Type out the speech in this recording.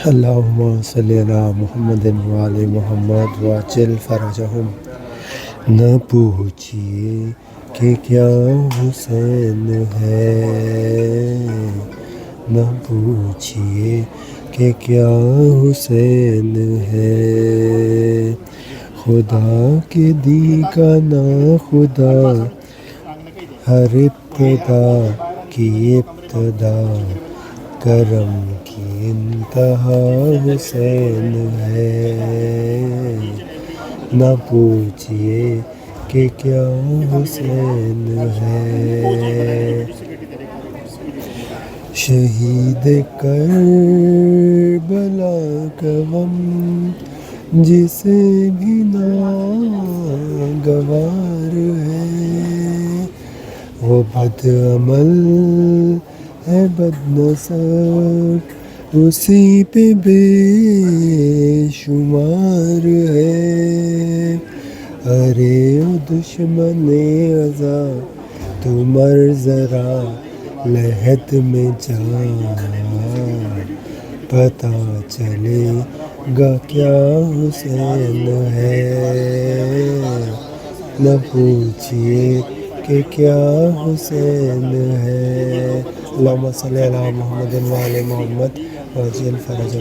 اللہم صلی علی محمد وعلی محمد وعجل فرجہم۔ نہ پوچھئے کہ کیا حسین ہے، نہ پوچھئے کہ کیا حسین ہے، خدا کے دی کا نا خدا، ہر ابتدا کی ابتدا، کرم کی انتہا حسین ہے۔ نہ پوچھئے کہ کیا حسین ہے، شہید کربلا کا غم جسے بھی ناگوار ہے، وہ بد عمل ہے بد نصب اسی پہ بے شمار ہے، ارے او دشمن ازا تو مر ذرا لحد میں جا، پتہ چلے گا کیا حسین ہے۔ نہ پوچھئے کہ کیا حسین ہے۔ اللہم صلی علی محمد وعلی محمد وعجل فرجہ۔